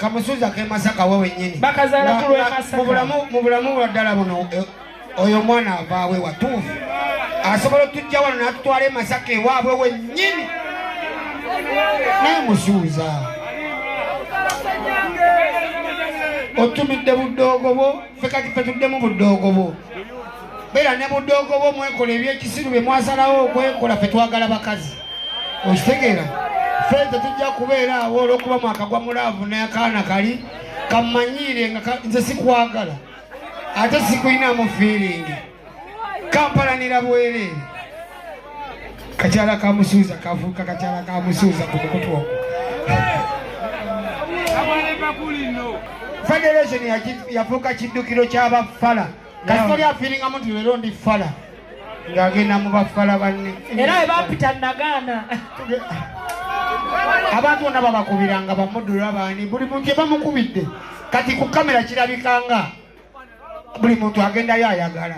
kamusuza ke Masaka wewe nyini bakazala kulwe Masaka mu bulamu wadala buno oyo mwana avaawe watuufu asobola tujja wano n'atutwala Masaka ewaabwe wennyini naye musuuza otumidde budoogo bwo ffe kati ffe tuddemu budoogo bwo beera ne budoogo bwo mwekola ebyekisiru bye mwasalawo okwekola ffe twagala bakazi okitegeera ffe tetujja kubeera awo olw'okuba mwakagwa mulaavu n'akaana kali kammanyiire nga nze sikwagala ate sikuyinamu feelingi kampalanira bwereere kakyala kamusuuza kafuuka kakyala kamusuuza ku mukutu ogwo federation yafuuka kiddukiro ky'abafala kasitali afiiringamu nti leero ndi fala ng'agenda mu bafala banne era we bampita nagaana abantu bonna babakubiranga bamuddula baani buli muntu ye bamukubidde kati ku kamera kirabikanga buli muntu agendayo ayagala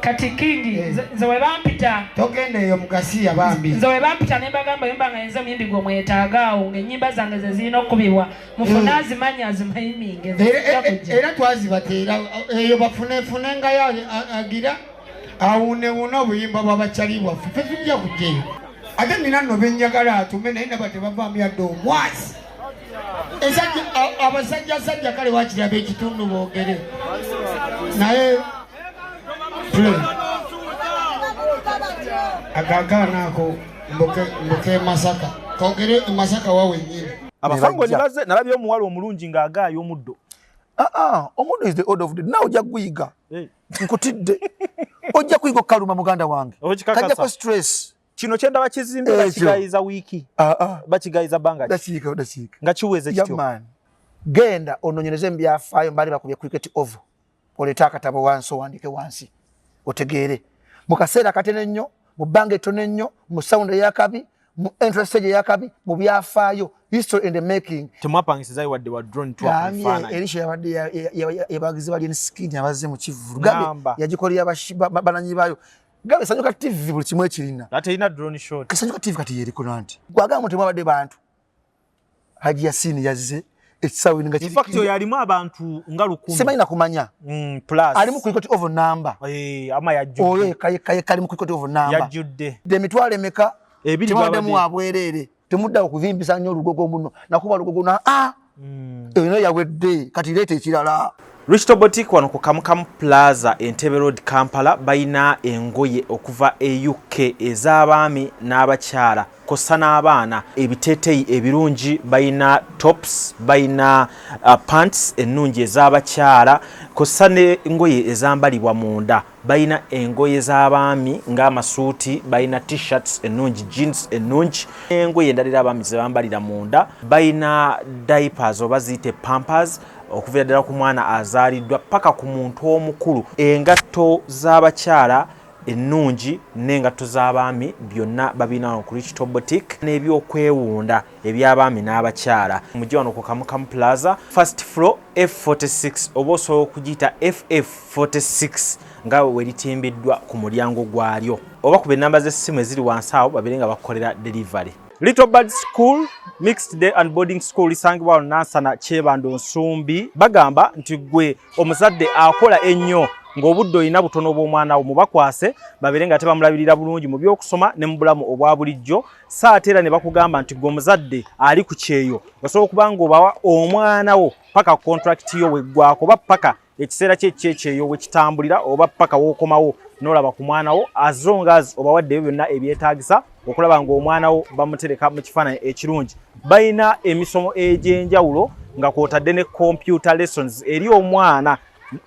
kati kingi nze we bampita togenda eyo mugasiya bambi nze we bampita ne mbagamba yemba nga yenze muyimbi gwe mwetaagaawo ng'ennyimba zange ze zirina okubibwa mufune azimanyi azimayiminge era twazibateera eyo bafunefunengayo agira awunewuna obuyimba bw'abakyali bwaffe ffe tujja kujjaeyo ate nina nno benjagala atume naye naba tebavaamu yadde omwasi abasajjasajja kale wakiraba ekitundu boogere naye agagaana ako mbuke Masaka kogere Masaka wawenyini abafango nibaze nalabye omuwala omulungi ng'agaayo omuddo omuddo is the order of the now ojja kuyiga nkutidde ojja kuyiga okaluma muganda wange kajjako stress kino kyendaba kizimbe bakigayiza wiiki bakigayiza banga dakiika nga kiweze kityo genda ononyereze mu byafaayo mbali bakubye cricket over oleeta akatabo wansi owandiike wansi otegeere mu kaseera katene nnyo mu bbanga ettono ennyo mu sound eyakabi mu interest eyakabi mu byafaayo history in the making temwapangisizayo wadde wa drone twakufaananyi erisha yabadde yabagizi bali enskin abazze mu kivulu gambe yagikolera bananyi baayo gambe sanyuka TV buli kimu ekirina ate ina drone shot sanyuka TV kati yeriko nanti gwagamba temwabadde bantu Haji Yasini yazze ekisawo nga in fact yalimu abantu nga 10 semanyi nakumanya plus ali mu cricket over number ama yajjudde oyo kali mu cricket over number yajjudde de mitwale emeka ebiri baba mu abwerere temudda okuvimbisa nnyo olugogo muno nakuba lugogo na eno yawedde kati leeta ekirala Risto Boutique wano ku Kamukamu Plaza Entebbe Road Kampala bayina engoye okuva e UK ez'abaami n'abakyala kosa n'abaana ebiteeteeyi ebirungi bayina tops bayina pants ennungi ez'abakyala kosa n'engoye ezambalibwa munda bayina engoye z'abaami ng'amasuuti bayina t-shirts ennungi jeans ennungi engoye endalira abaami ze bambalira munda bayina diapers oba ziyite pampers okuva ddala ku mwana azaaliddwa paka ku muntu omukulu engatto z'abakyala ennungi n'engatto z'abaami byonna babina wano ku Risto Boutique n'ebyokwewunda eby'abaami n'abakyala mujje wano ku Kamukamu Plaza first floor F46 oba osobola okugiyita FF46 nga weritimbiddwa ku mulyango gwalyo oba ku ennamba z'essimu eziri wansi awo babere nga bakolera delivery. Little Bird School Mixed Day and Boarding School lisangibwa Nansana Kyebando Nsumbi bagamba nti gwe omuzadde akola ennyo ng'obudde olina butono bw'omwana wo mubakwase babere nga tebamulabirira bulungi mu by'okusoma ne mu bulamu obwa bulijjo saate era ne bakugamba nti gwe omuzadde ali ku kyeyo osobola okuba ng'obawa omwana wo paka contract yo weggwako oba paka ekiseera kyekyeyo we kitambulira oba paka w'okomawo n'olaba ku mwana wo as long as obawaddeyo byonna ebyetaagisa okulaba ng'omwana wo bamutereka mu kifaananyi ekirungi bayina emisomo egy'enjawulo nga kwotadde ne computer lessons eri omwana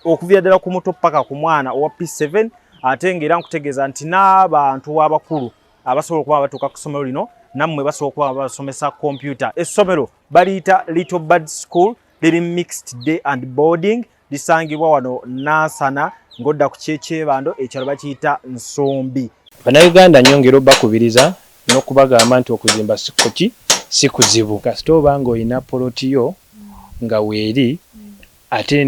okuvira ddala ku muto paka ku mwana owa P7 ate ng'era nkutegeeza nti n'abantu abakulu abasobola okuba batuuka ku ssomero lino nammwe basobola okuba basomesa computer essomero baliyita Little Bird School liri mixed day and boarding lisangibwa wano Nansana ng'odda ku Kyebando ekyalo bakiyita Nsumbi. Bannayuganda nyongera bakubiriza n'okubagamba nti okuzimba si kuzibu kasita oba ng'olina poloti yo nga weeri ate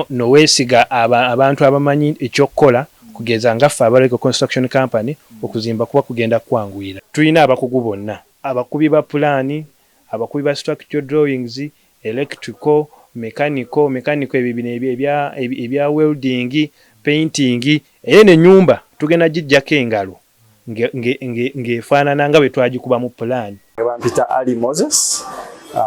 noweesiga abantu abamanyi ekyokukola kugeza ngaffe abaleko construction company okuzimba kuba kugenda kwanguyira. Tulina abakugu bonna abakubi ba pulaani abakubi ba structural drawings, electrical, mechanical ebya welding, painting, ene nyumba tugenda gijjako engalo ng'efaanana nga bwe twagikuba mu plan. Peter Ali Moses,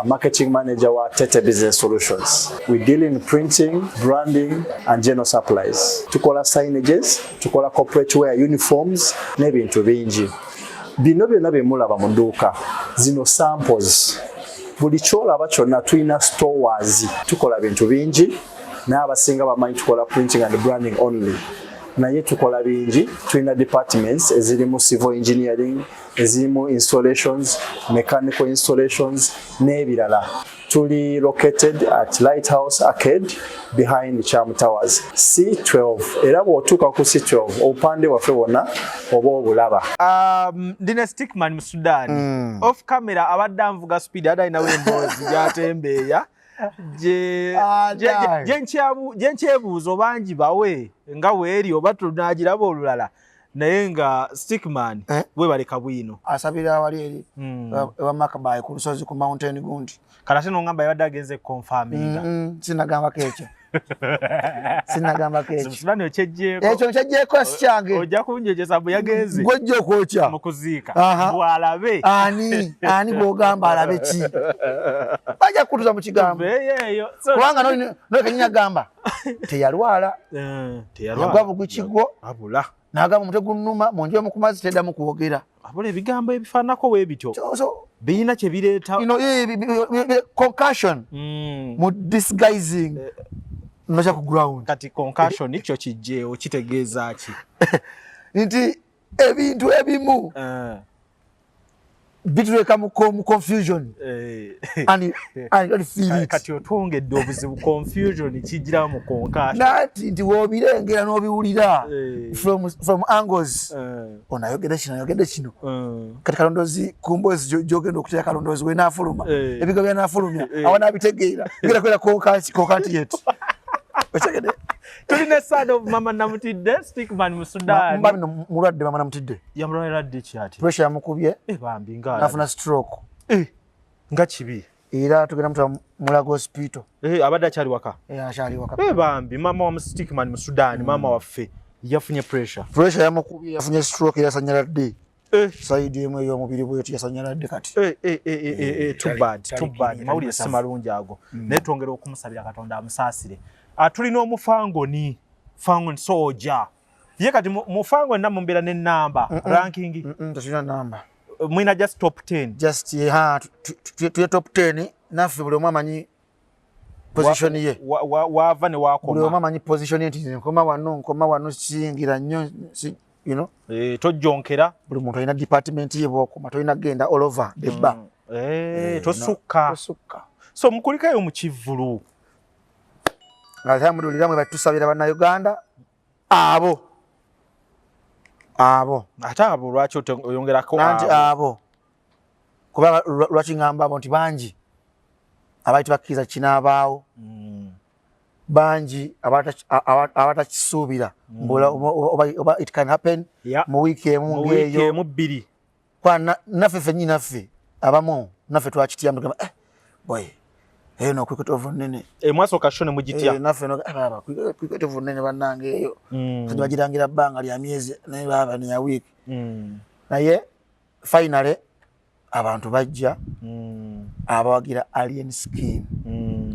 marketing manager wa Tete Business Solutions. We deal in printing, branding and general supplies. Tukola signages, tukola corporate wear uniforms n'ebintu bingi. Bino byonna bye mulaba mu dduuka. Zino samples. Buli kyolaba kyonna tulina stores. Tukola bintu bingi. N'abasinga bamanyi tukola printing and branding only. Naye tukola bingi, tulina departments ezirimu civil engineering, ezirimu installations, mechanical installations n'ebirala. Tuli located at Lighthouse Arcade behind Charm Towers, C12. Era bw'otuuka ku C12 obupande waffe wonna oba obulaba. Ndine Stickman mu Sudan. Off camera abadde anvuga speed adalinawo emboozi gyatembeeya. Gyenkyebuuzo bangi bawe nga weeri oba tunaagiraba olulala naye nga Stickman webaleka bwino asabira awali eri ewa Makabayi ku lusozi ku Mountain Gundi kala ate nongamba yabadde agenze confirminga sinagambako ekyo sinagambako ekyo Sudani okyejjeeko ekyo nkyejjeeko si kyange ojja kunjejesa bwe yagenze gwojja okwokya mu kuziika bw'alabe ani bw'ogamba alabe ki bajja kutuza mu kigambo kubanga nokenyinya gamba teyalwala yagwa bugwi kigwo abula n'agamba omutwe gunnuma munjemu ku mazzi teddamu kwogera abula ebigambo ebifaanako bwe bityo birina kye bireeta concussion mu disguising noja ku ground kati concussion kyo kijjeewo kitegeeza ki nti ebintu ebimu bituleka mu confusion and don't feel it kati otwongedde obuzibu confusion kijira mu concussion nti wobirengera n'obiwulira from angles onayogedde kino kati kalondozi ku mboozi gyogenda okutera kalondozi wenaafuluma ebigo byanafulumya awanabitegeera ngera kwera konkanti yetu okyagede tulina son of Mama Namutidde Stickman mu Sudan mbabi mulwadde Mama Namutidde yamulwadde ki ati pressure yamukubye bambi nga nafuna stroke nga kibi era tugenda mutu Mulago hospital abadde akyali waka akyali waka bambi mama wa Stickman mu Sudan mama waffe yafunye pressure yamukubye yafunye stroke yasanyaladde side emu ey'omubiri bwetu yasanyaladde kati too bad mawulire si malungi ago naye twongera okumusabira Katonda amusaasire tulina omufangoni soja ye kati mufangoni namwe mbeera n'ennamba ranking tulina namba mwina just top 10 just tuye top 10 naffe buli omu amanyi position ye wava ne wakoma buli omu amanyi position ye nti nkoma wano kiyingira nnyo tojjonkera buli muntu alina department ye bwokoma tolina genda all over the bar tosukka so mukulikayo mu kivvulu alhamdulillah mwe batusabira bannayuganda abo ate abo lwaki oyongerako nanti abo kuba lwaki ngamba abo nti bangi abaiti bakkiriza kinaabaawo bangi abatakisuubira oba it can happen mu wiiki emu ng'eyo bbiri naffe ffennyini naffe abamu naffe twakityamu tugamba boy no cricket over nene mwasooka shone mugitya naffe cricket over nene bannange eyo kati bagirangira bbanga lya myezi naye baba ne ya week naye finally abantu bajja abawagira alien scheme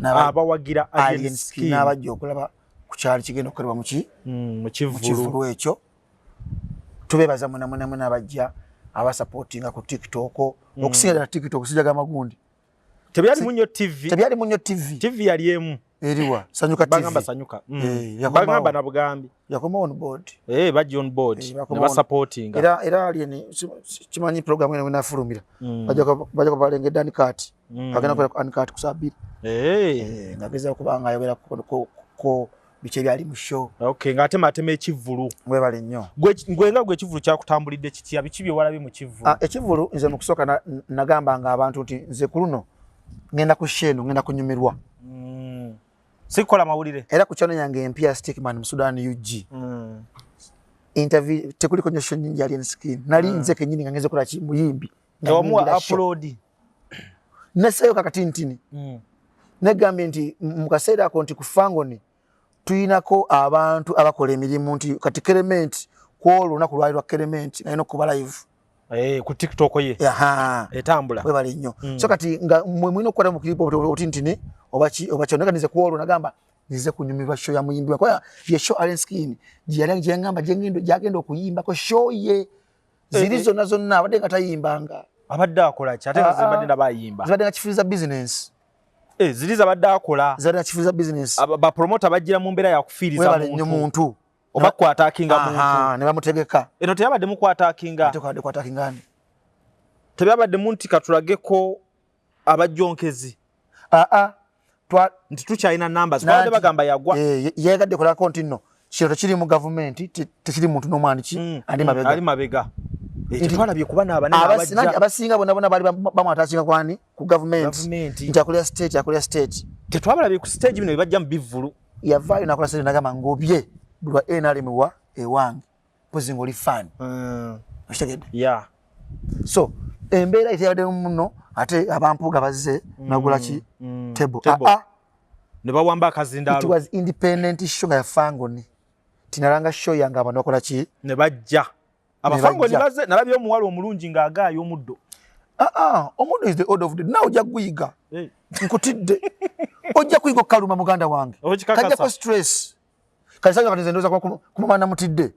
abawagira alien scheme n'abajja okulaba ku kyali kigenda okukolebwa mu kivvulu ekyo tubeebaza munamuna abajja abasupportinga ku TikTok okusinga ddala TikTok sijaga magundi tebyali munyo TV yali emu eriwa sanyuka TV bagamba sanyuka bagamba na bugambi yakoma on board bajja on board ne basupporting era alien kimanyi program ene nafulumira bajja kubalengedde anikati agenda kukola anikati kusabiri ngageza okubanga ayogera ko biche byali mu show ngate mateme ekivvulu mwebale nnyo ngwenga gwe ekivvulu kyakutambulidde kitya bikibye walabi mu kivvulu ekivvulu nze mu kusooka nagamba nga abantu nti nze ku luno ngenda ku sheno ngenda kunyumirwa sikola mawulire era ku channel yange empya Stickman mu Sudan UG interview tekuliko nyosho nyingi alien skin nali nze kenyini ngangeze kola muyimbi omu upload nesayo kakatintini negambye nti mu kaseera ako nti ku Fangoni tuyinako abantu abakola emirimu nti kati Clement kwolwo olunaku lwali lwa Clement alina okuba live ku TikTok ye etambula we bali nnyo so kati nga mwino okukwata mu kilipo otintini oba kyoneganize kwolwo nagamba nize kunyumirwa show ya muyimbi kwa ye show Alenskin gye ngamba gyagenda okuyimbako show ye ziri zonna zonna abadde nga tayimbanga abadde akola ki ate nga zibadde nabayimba zibadde nga kifuza business ziri zabadde akola zibadde nga kifuza business ba promoter bajjira mu mbeera ya kufiiriza muntu oba kwata kinga muntu ne bamutegeka eno teyabadde mu kwata kinga kwata kingani tebabadde muntu katulageko abajonkezi nti tukyalina numbers babadde bagamba yagwa yegadde kola konti nno kiro tekiri mu government tekiri muntu n'omwani ki ali mabega twalabye kuba n'abanene abasinga bonna bali bamwatakinga kwani ku government nti akolera state tetwabalabye ku stage bino bibajja mu bivulu yavaayo nakola state nagamba ngobye bulwa NRM wa ewange pozi ngoli fan oshitegedde so embeera iteyabadde muno ate abampuga bazze nagula ki table ne bawamba akazindaalo it was independent show ya Fangoni tinalanga show yanga abantu bakola ki ne bajja abafangoni bazze nalabye omuwala omulungi ng'agaayo omuddo omuddo is the order of the now ojja kuyiga nkutidde ojja kuyiga okaluma muganda wange kajjako stress kalisanga kati nzendoza kumamana mutidde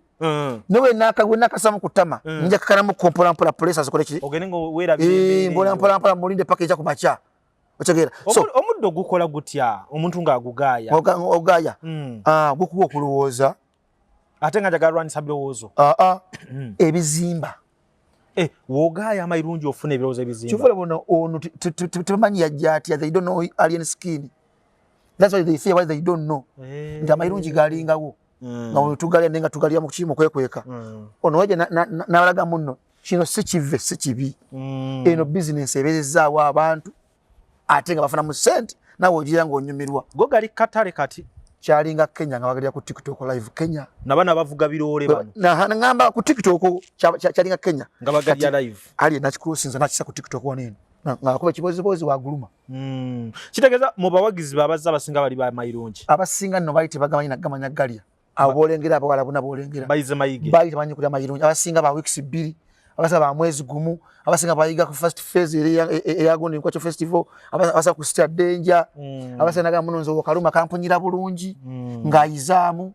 newe nakasamu kutama nja kakalamu kompola mpola pressure zikole ki ogene ngo werabye mpola mulinde package kumachya otegera so omuddo gukola gutya omuntu ng'agugaaya ogaya gukuwa okulowooza ate nga njagala lwanisa birowoozo ebizimba wogaaya amayirungi ofuna ebirowoozo ebizimba kivule bono ono tebamanyi yajja atya they don't know alien skin that's why they fear why they don't know nti amayirungi galingawo nga tugalya nenga tugalya mu kimu kwekweka ono waje nabalaga muno kino si kibi eno business ebezezaawo abantu ate nga bafuna mu sente nawe ogira ng'onyumirwa go gali katale kati kyalinga Kenya nga bagalya ku TikTok live Kenya nabana bavuga biroole bano ngamba ku TikTok kyalinga Kenya nga bagalya live ali nakikusinza nakisa ku TikTok wanene nga kuba kibozibozi waguluma kitegeeza mu bawagizi babazza abasinga bali ba mayirungi abasinga nno baite bagamanyi nagamanya galya abo bolengera abo wala buna bolengera bayize mayige baite manyi kulya mayirungi abasinga ba weeks 2 abasinga ba mwezi gumu abasinga bayiga ku first phase eyagondi kwa festival abasa ku star danger abasinga naga munonzo okaluma kampunyira bulungi ngayizaamu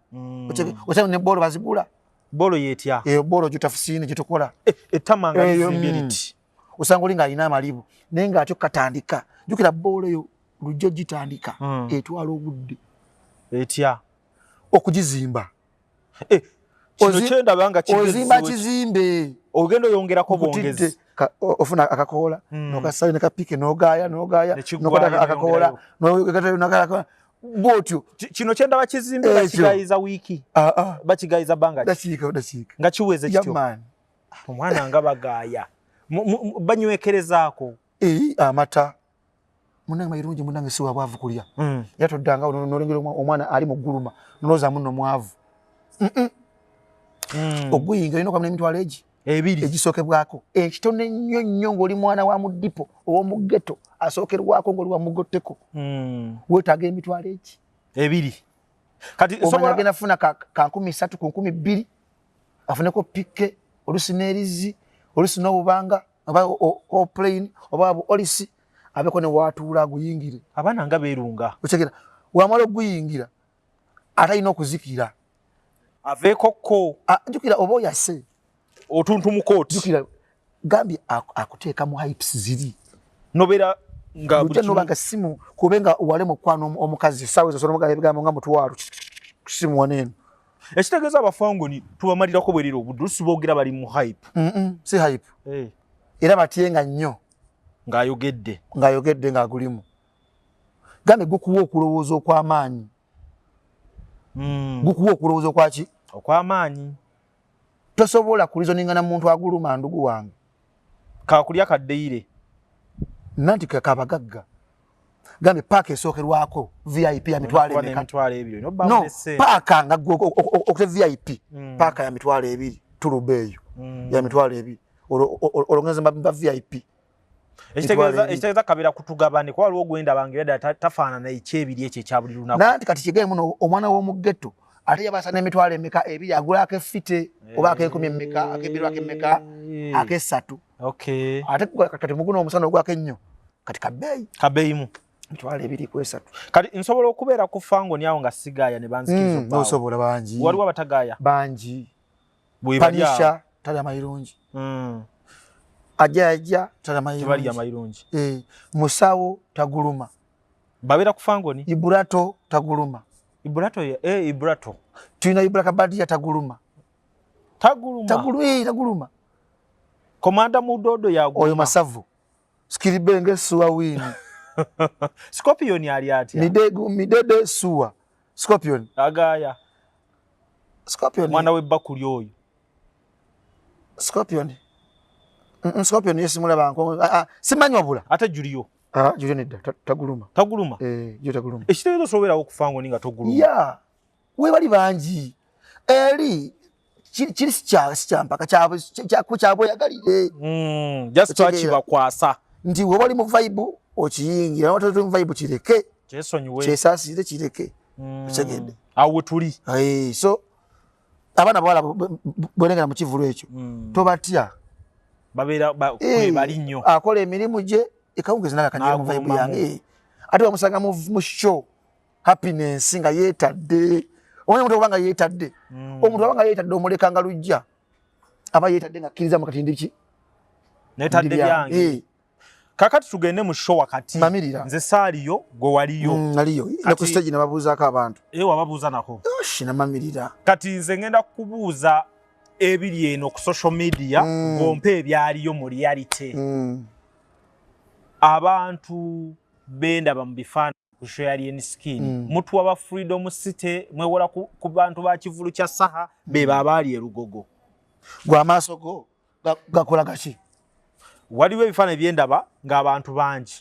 oche ne bolo bazigula bolo yetya bolo jutafusini jitukola etamanga visibility usanga linga alina amalibu nenga atyo katandika jukira bolo yo lujjo gitandika etwala obudde etya okujizimba ozichenda banga ozimba kizimbe ogendo yongerako bongezi ofuna akakola nokasale nakapike nogaya nokota akakola nokata botyo kino kyenda bakizimbe bakigayiza wiki bakigayiza banga dakika nga kiweze kityo omwana nga bagaya banywekerezaako amata munange mayirungi munange siwa bwavu kulya yatoddanga nolengera omwana ali muguluma noloza muno mwavu oguyinga olina okwamuna emitwalo egi ebiri egisokebwako ekitone nnyo ng'oli mwana wa mudipo ow'omugeto asookerwako ng'oli wa mugoteko weetaaga emitwalo egi ebiri kati omanya agenda funa ka 13 ku 12 afuneko pike olusi n'erizi olusi n'obubanga oba oplane oba olisi abeko ne watuula aguyingire abaana nga beerunga otegera wamala oguyingira atalina okuzikira aveekokko njukira oba oyase otuntu mu kooti njukira gambye akuteeka mu hypes ziri nobeera nga nobanga simu kubenga wale mukwano omukazi sawa ezo sonomuga ebigambo nga mutwalo simu wanene ekitegeeza abafangoni tubamalirako bwerira obudde olusi boogera bali mu hype si hype era batyenga nnyo ng'ayogedde ng'agulimu gambe gukuwa okulowooza okw'amaanyi gukuwa okulowooza okwaki okw'amaanyi tosobola kulizoninga na muntu aguluma ndugu wange kakulya kaddeire nanti kakabagagga gambe paaka esookerwako VIP ya mitwalo ebiri no paaka nga okute VIP paaka ya mitwalo ebiri tulubeeyo ya mitwalo ebiri olongenza mba VIP ekitegeeza kabira kutugabane kwa waliwo gwenda bange yadda tafaanana ekyebiri ekyo ekya buli lunaku nanti kati kigaye muno omwana w'omuggetto ate yabasa n'emitwalo emeka ebiri agula ak'effite oba ak'enkumi emmeka ak'ebbiri ak'emmeka ak'essatu ate kati muguno omusana ogwako ennyo kati kabeeyimu mitwalo ebiri ku esatu kati nsobola okubeera ku fangoni awo nga sigaaya ne banzikiriza nosobola bangi waliwo abatagaaya bangi panisha talya mayirungi ajja talya mayirungi musawo taguluma babeera ku fangoni iburato taguluma iburato tulina iburaka badia taguluma taguluma komanda mudodo yaguluma oyo masavu skiribenge suwa wini Scorpion yali atya midede suwa Scorpion agaya Scorpion mwana w'ebbakuli oyo Scorpion yesimula banko simanywa bula ate Julio Julio nedda taguluma yo taguluma ekitegezo sobera okufango ninga toguluma ya we bali bangi eri kiri sikyampa kyabo yagalire just twakiba kwasa ndi we bali mu vibe okiyingira watoto mu vibe kireke kyesonyiwe kyesasire kireke segende awo tuli so abana bawala bwenengera mu kivulu ekyo tobatya babeera bali nnyo akola emirimu gye ekawungezi nakakanyira mu vibe yange ate bamusanga mu show happiness nga yeetadde omuntu obanga yeetadde omuntu abanga yeetadde omuleka nga lujja aba yeetadde nga kkiriza mu katindi ki neetadde byange kakati tugende mu show wakati nze saaliyo gwe waliyo naliyo ku stage nababuuzaako abantu wababuuza nako namamirira kati nze ngenda kubuuza ebiri eno ku social media ngompe ebyaliyo mu reality abantu bendaba mu bifaananyi ku show ya Alien Skin mutu wa Freedom City mwewola ku bantu ba kivulu kya saha beba abaali erugogo gwa maaso go gakola gachi waliwo ebifaananyi byendaba ng'abantu bangi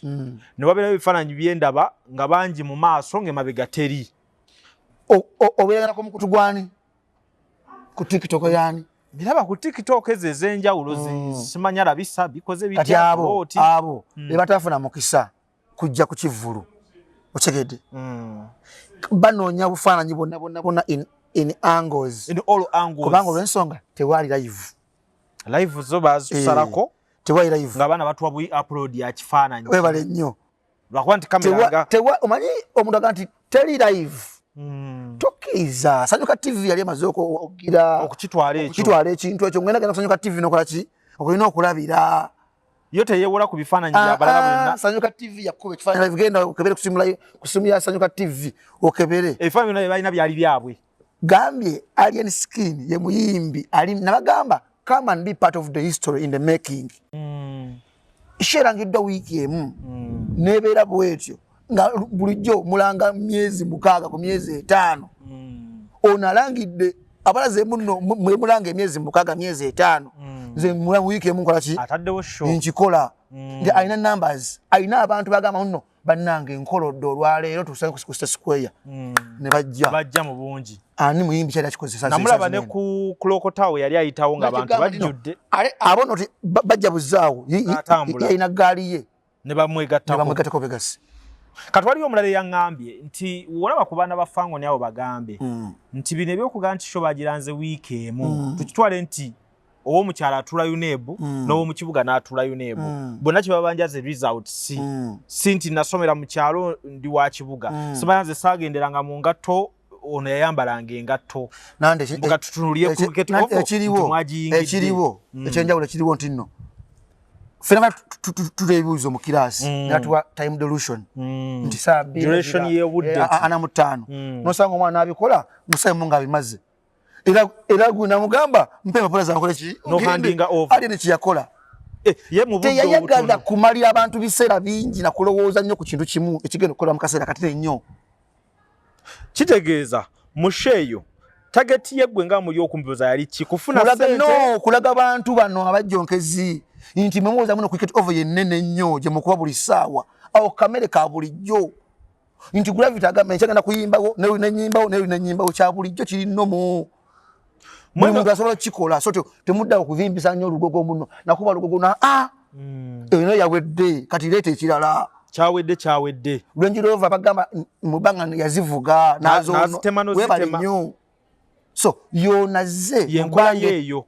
ne wabeerawo ebifaananyi byendaba nga bangi mu maaso ng'emabega teri obeerako mu kutu gwani ku TikTok yani biraba ku TikTok ezo ez'enjawulo simanya labisa bikoze kati abo bebatafuna mukisa kujja ku kivulu otegedde banoonya bufaananyi bonna in angles kubanga olw'ensonga tewali live zo bazisalako tewali live ng'abaana batuwa bu upload ya kifaananyi webale nnyo lwakuba nti kamera omanyi omuntu aga nti teri live tokkiriza Sanyuka TV yali emaze okugira okukitwala ekintu ekyo ngenda genda Sanyuka TV nokola ki okulina okulabira yo teyewola ku bifaananyi bya balala bonna Sanyuka TV yakuba ekifaananyi genda okebere ku simu ya Sanyuka TV okebere ebifaananyi byonna balina byali byabwe gambye Alien Skin ye muyimbi ali nabagamba come and be part of the history in the making sherangiddwa wiiki emu nebeera bwetyo nga bulijjo mulanga myezi 6 ku myezi 5 onalangidde abalaze muno mulanga emyezi 6 myezi 5 nze mulanga wiiki emu nkola ki ataddewo show nkikola ndi alina numbers alina abantu bagamba muno bannange enkolodde olwaleero tusanga ku Square ne bajja mu bungi ani muyimbi kyali akikozesa namulaba ne ku Clocotower yali ayitawo ng'abantu bajjudde abo noti bajja buzaawo yalina gaali ye ne bamwegattako Vegas kati waliwo omulala yaŋŋambye nti olaba ku baana ba Fangoni abo bagambe nti bino ebyokugamba nti sho bagiranze wiiki emu tukitwale nti ow'omukyala atula UNEB n'ow'omukibuga n'atula UNEB bonna kye babanjaze result si nti nasomera mu kyalo ndi wa kibuga sibayanze saagenderanga mu ngatto ono yayambalanga engatto mbuga tutunuliye cricket ekiriwo ekyenjawulo ekiriwo nti nno fena tuteebuuzo mu kiraasi natuwa time delusion nti saa duration y'obudde 45 nosanga omwana abikola musaimu ng'abimaze era gwe namugamba mpe empapula zankole ki ali ne kiyakola teyayagala kumalira abantu biseera bingi nakulowooza nnyo ku kintu kimu ekigenda okukola mu kaseera katene nnyo kitegeeza musheeyo tageti yeggwe nga muli okumbuza yali ki kufuna sente kulaga bantu bano abajjonkezi nti mwemuwooza muno cricket over yennene nnyo gye mukuba buli ssaawa awo kamere ka bulijjo nti Gravity agamba nkyagenda kuyimbawo nenyimbawo kya bulijjo kiri nnomu muntu asobola kukikola so temuddawo kuvimbisa nnyo olugogo muno nakuba lugogo eno yawedde kati leeta ekirala kyawedde Range Rover bagamba mubanga yazivuga nazo webale nnyo so yonaze yenkola yeeyo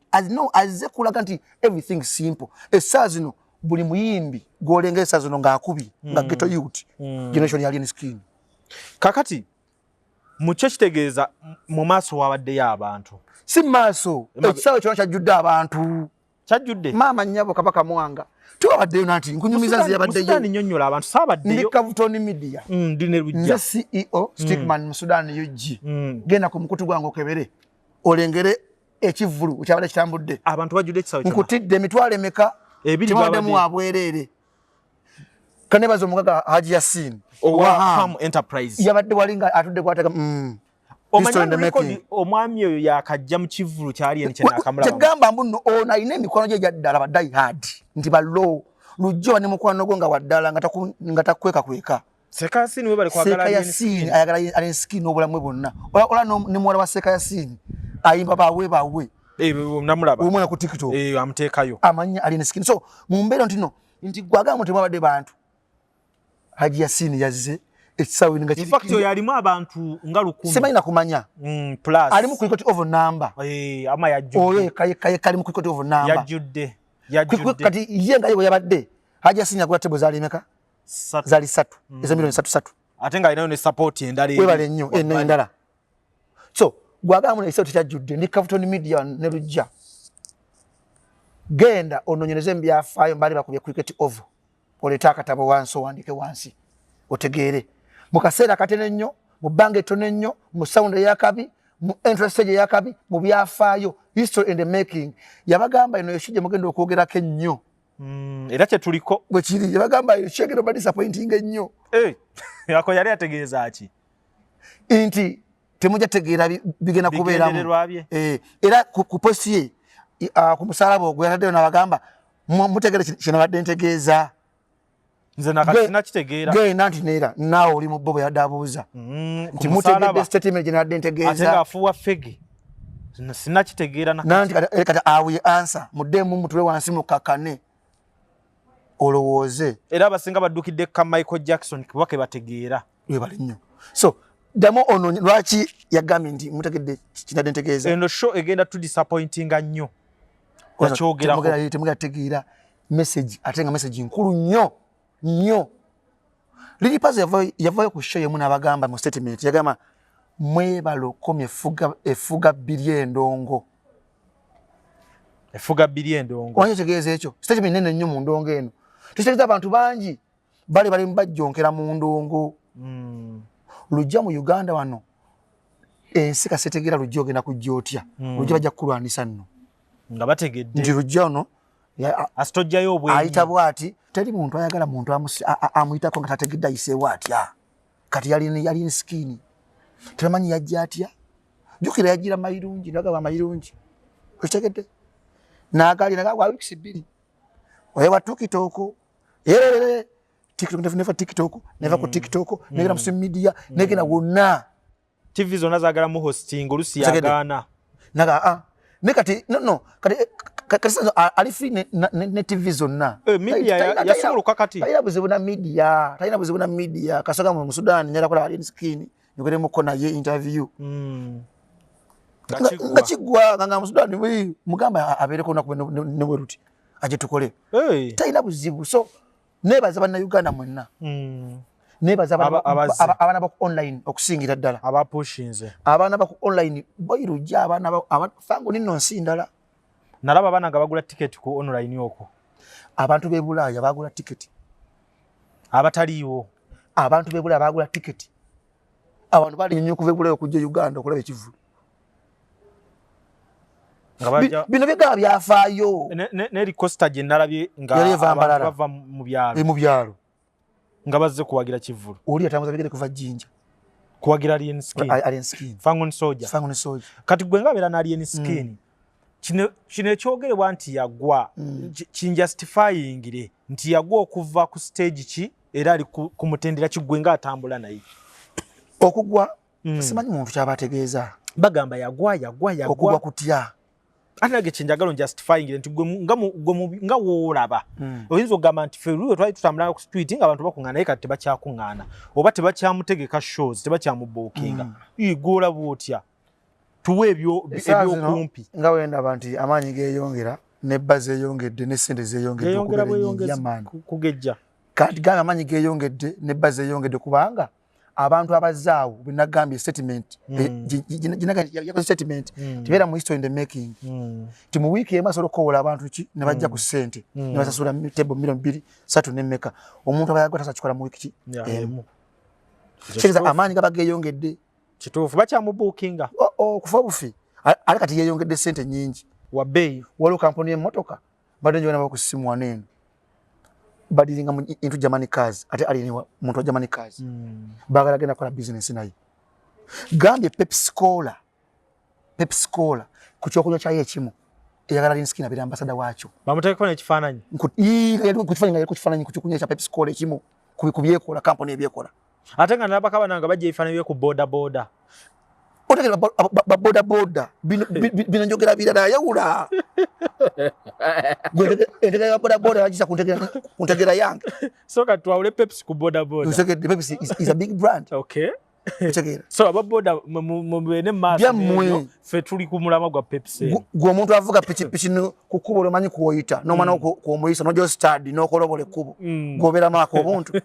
azze kulaga nti everything simple essaawa zino buli muyimbi gwolenga essaawa zino ng'akubi nga ghetto youth generation yali skin kakati mukyo kitegeeza mu maaso wabaddeyo abantu si maaso ekisaawe kyona kyajjudde abantu kyajjudde maama nnyabo kabaka mwanga tubaddeyo nanti nkunyumiza ziyabaddeyo nnyonnyola abantu saabaddeyo ndi Kavutoni Media ndine lujja nze CEO Stickman mu Sudan UG genda ku mukutu gwange okebere olengere ekivulu kyabadde kitambudde abantu bajjudde ekisaawe kyona nkutidde emitwalo emeka tibaddemu abwereere kanebaza omugaga Haji Yasin Waham Enterprise yabadde walinga atudde kwataka omwami oyo yakajja mu kivulu kyali eni kyenakamulaba kyegamba mbuno ono alina emikono gye gyaddala baddayi hard nti ballo lujjoba ne mukwano gwo nga waddala nga takweka Seka Yasin we bali kwagala ayagala ali skin obulamu bwe bwonna ola ne muwala wa Seka Yasin ayimba bawe namulaba omwana ku TikTok amuteekayo amanya ali skin so mu mbeera ntino nti gwagamba nti mwabadde bantu Haji Yasin yazze ekisaawe nga in fact oyo alimu abantu nga 10 semanyi nakumanya plus alimu ku record of number ama yajjudde oyo kali mu record of number yajjudde kati ye nga yabadde Haji Yasin agula tebo zali meka zali 3 ezo milioni 3 ate nga alinayo ne support endala webale nnyo endala so gwagamu ne ekisaawe kyajjudde ndi Kavutoni Media ne lujja genda ononyereze mbyafaayo mbali bakubye cricket over oleta akatabo wansi owandike wansi otegeere mu kaseera katene nnyo mu bbanga ettono nnyo mu sound eyakabi mu interest eyakabi mu byafaayo history and the making yabagamba eno yeshije mugenda okwogerako ennyo era kye tuliko bwe kiri yabagamba yeshegero ba disappointing ennyo yako yali ategeeza ki nti temujja tegeera bigenda kubeeramu era ku posti ye ku musalaba ogwo yataddeyo n'abagamba mutegeere kino badde ntegeeza nze nakati sinakitegeera genda nti neera naawe oli mu bobo yaddabuuza nti mutegedde statement gye nadde ntegeeza ate ng'afuuwa fegi sinakitegeera nanti kati awe answer muddemu mutule wansi mukkakane olowooze era abasinga baddukidde ka Michael Jackson kuba ke bategeera webale nnyo so ddamu ono lwaki yagambye nti mutegedde kinadde ntegeeza eno show egenda tu disappointinga nnyo yakyogerako temugenda tegeera message ate nga message nkulu nnyo Lili Paz yavayo ku show yemu n'abagamba mu statement yagamba mwebalokomye efuga bbiri endongo wanye tegeeza ekyo statement nene nnyo mu ndongo eno tekitegeeza abantu bangi bali mbajjonkera mu ndongo lujja mu Uganda wano ensi kasetegeera lujja ogenda kujja otya lujja bajja kukulwanisa nno nga bategedde nti lujja ono asitojjayo obwenyi ayita bwati teri muntu ayagala muntu amuyitako nga tategedde ayiseewo atya kati yali skini tebamanyi yajja atya jjukira yajjira mayirungi nagaba mayirungi okitegedde nagali nagaba weeks 2 oyewa tukitoko TikTok never TikTok never ku TikTok negera mu media negera wonna TV zona zagala mu hosting olusi yagana naga nekati no kati ali free ne TV zonna media yasuluka kati tayina buzibu na media kasoga mu Sudan nyala kola ali skin nyogere mu kona ye interview ngachigwa nganga mu Sudan mugamba abereko na ne weruti aje tukole tayina buzibu so nebaza bana Uganda mwenna nebaza abana ba online okusingira ddala abapushinze abana ba online boyirujja abana fango nino nsindala nalaba bana nga bagula ticket ku online okwo abantu be Bulaya bagula ticket abataliwo abantu be Bulaya bagula ticket abantu bali nnyo kuva Bulaya okujja Uganda okulaba ekivu bino biga byafaayo ne Costa gye nalabye nga bava mu byalo nga bazze kuwagira kivulu oli atambuza bigere kuva Jinja kuwagira alien skin fangon soldier kati gwe ngabera na alien skin kino ekyogerebwa nti yagwa kinjustifyingire nti yagwa okuva ku stage ki era ali kumutendera kigwe nga atambula naye okugwa simanyi muntu kyabategeeza bagamba yagwa okugwa kutya anage chenjagalo justifying nti nga woolaba oyinza okugamba nti ffe lwe twali tutambula ku street nga abantu bakungana naye kati tebakyakungana oba tebakyamutegeka shows tebakyamubuukinga igoola bwotya tuwe ebyokumpi nga wendaba nti amaanyi geeyongera nebba zeeyongedde ne ssente zeeyongedde kugejja kati gamba amaanyi geeyongedde nebba zeeyongedde kubanga abantu abazaawo bwenagambye statement yakoze statement tibeera mu history in the making ti mu wiiki emu asobola okukowola abantu ki ne bajja ku ssente ne basasula tebo milioni 2 3 n'emmeka omuntu abayagwa tasakikola mu wiiki emu kitegeeza amaanyi gaba geeyongedde kituufu bakyamubuukinga kufa bufi ale kati yeeyongedde ssente nnyingi wabbeeyi waliwo kampuni y'emmotoka badde njogera nabo ku ssimu waneeno badiringa into Germany cars ate ali muntu wa Germany cars bagala genda kola business naye gambye Pepsi Cola ku kyokulya kyayo ekimu eyagala Linsky na ambassador waacho bamuteekeko n'ekifaananyi kukifaananyi ku kyokulya kya Pepsi Cola ekimu kubyekola kampuni ebyekola ate nga nabakabananga bajja ebifaananyi bye ku boda otegera boda bino njogera birala yawula entegera boda wajisa kuntegera yange so kati twawule Pepsi ku boda Pepsi is a big brand okay Otegera so ababoda mubene maaso ffe tuli ku mulama gwa Pepsi gwe omuntu avuga piki ku kkubo omanyi kuoyita n'omwana kuomuyisa n'ojo study n'okolobola ekkubo gobera maako obuntu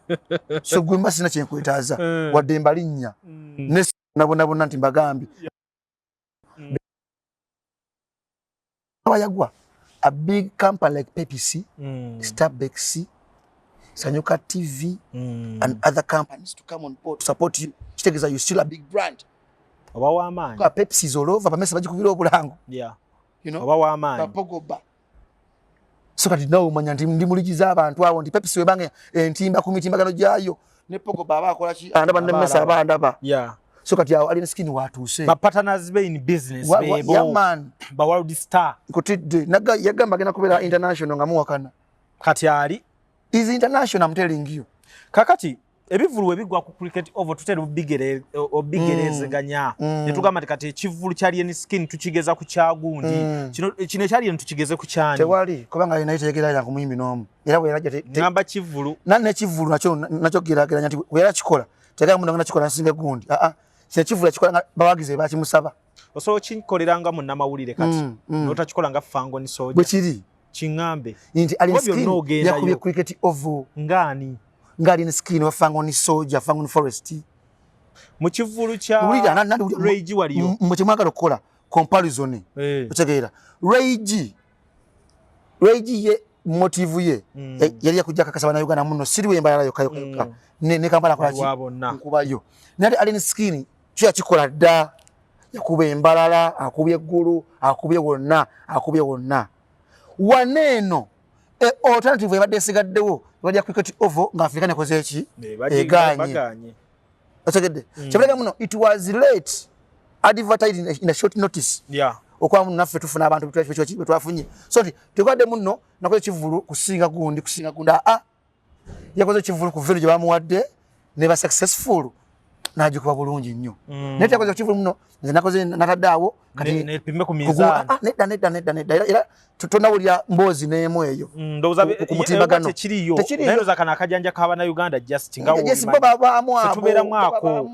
so gwe mba sina kyenkwetaaza wadde mbalinnya nabona nti mbagambi abayagwa a big company like Pepsi Starbucks Sanyuka TV and other companies to come on board to support you kitegeeza you still a big brand oba w'amaanyi kwa Pepsi zolova bamesa bagikubira obulango oba w'amaanyi Pogba so kati nawe omanya nti ndi muligiza abantu abo nti Pepsi webanga entimba ku mitimbagano gyayo ne Pogba abakola ki andaba nemesa abandaba so kati awo alina skin watuuse ba partners be in business ba world star kutidde yagamba gena kubera international nga muwakana kati ali is international I'm telling you kakati ebivulu ebigwa ku cricket over tutera obigerezeganya netugamba kati ekivulu kyali en skin tukigeza ku kyagundi kino kyali en tukigeze ku kyani tewali kubanga United yegera ku muyimbi nomu era bwe yaraje ngamba kivulu nanne kivulu nacho girageranya nti bwe yarachikola tegala mundu ngana nsinge gundi kino kivulu yakikola bawagize bakimusaba osobola kinkoleranga mu namawulire kati notakikola nga fango ni soja bwe kiri kingambe nti ali skin yakubye cricket ovu ngani ngali ni skin wafango ni soja fango ni forest mu kivulu kya Rage waliyo mu kimwagala okukola comparison otegeera Rage ye motive ye yali yakujja kakasaba na Uganda muno siriwe embalala yokayoka ne kampala kola ki nkubayo nali ali ni skin kyo yakikola dda yakuba embalala akubye eggulu akubye wonna waneeno alternative ebadde esigaddewo bajja cricket oval nga Afrika nekoze eki eganye otegedde kyabulaga muno it was late advertised in a short notice okwa muno naffe tufuna abantu betwafunye so tukadde muno nakoze kivulu kusinga gundi yakoze kivulu ku village bamuwadde ne ba successful najikuba bulungi nnyo nete yakoze kivulu muno nze nakoze natadaawo kati nepime ku mizani nedda era tonawulya mboozi n'emu eyo ku mutimbagano tekiriyo zakana akajanja k'abana Uganda just nga yes tubeeramu ako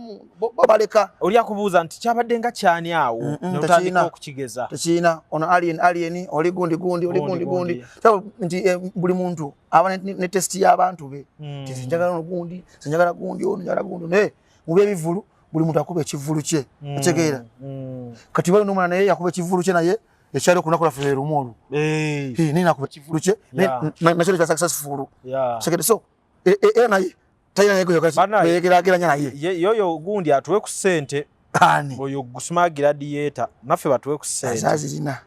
baleka oli akubuuza nti kyabadde nga kyani awo notandika okukigeza tekiina ono alien oli gundi nti buli muntu aba ne test y'abantu be sinjagala gundi naye mubye ebivulu buli muntu akuba ekivulu kye otegeera kati bali n'omwana naye yakuba ekivulu kye naye ekyali okunakola ffe lumolu nina akuba ekivulu kye nakyo kya successful otegeera so era naye talina yegeraageranya naye yoyo gundi atuwe ku ssente oyo gusumagira dieta naffe batuwe ku ssente zirina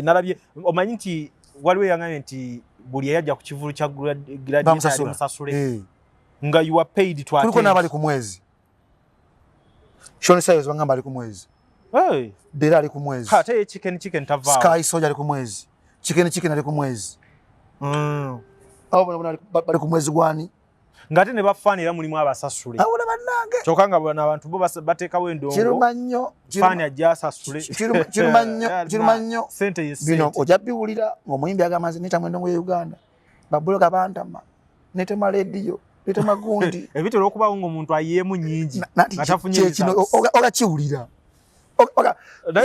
nalabye omanyi nti waliwo yangambye nti buli eyajja ku kivulu kya gladiator musasule nga you are paid to kuliko n'abali ku mwezi Shoni Sayers wangamba ali ku mwezi Dera ali ku mwezi ate chicken tavao Sky Soldier ali ku mwezi chicken ali ku mwezi abo bali ku mwezi gwani ngate ne bafaanira mulimu abasasule awula bannange kyokka nga bano abantu bo bateekawo endongo kiruma nnyo faani ajja asasule kiruma nnyo sente ye bino sente ojja biwulira ng'omuyimbi agamba nti neetama endongo ya Uganda babuloga bantama neetema rediyo neetema gundi ebitera okubawo ng'omuntu ayeemu nnyingi nati nga tafunye kyekino ogakiwulira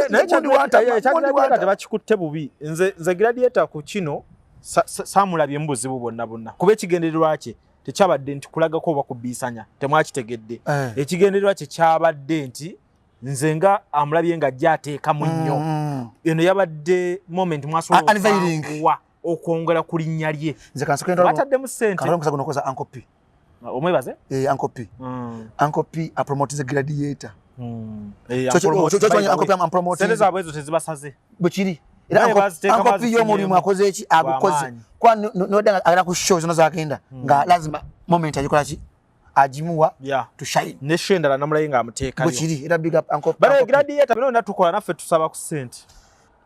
naye tebakikutte bubi nze gladiator ku kino saamulabyemu buzibu bonna kuba ekigendererwa kye tekyabadde nti kulagako oba kubbiisanya temwakitegedde ekigendererwa kye kyabadde nti nze nga amulabye nga ajja ateekamu nnyo eno yabadde moment mwasobola okwongera ku linnya lye bataddemu ssente omwebaze Uncle P apromotize Gladiator sente zaabwe ezo tezibasaze bwekiri era Uncle P y'omulimu akoze eki agukoze kwa nodanga agenda ku show zino zagenda nga lazima moment agikola ki ajimuwa to shine ne shendala namulaye nga amuteekayo bwekiri era big up Uncle P bale Gladiator bino natukola naffe tusaba ku ssente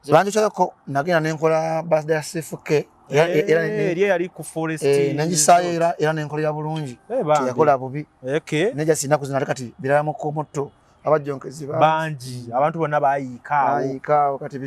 Zibanje chako nagenda nenkola birthday ya Sefuke era yali ku forest nangisayo era nenkolera bulungi yakola bubi neja sina kuzina kati birala mu komoto abajonkezi bangi abantu bonna bayiikaawo kati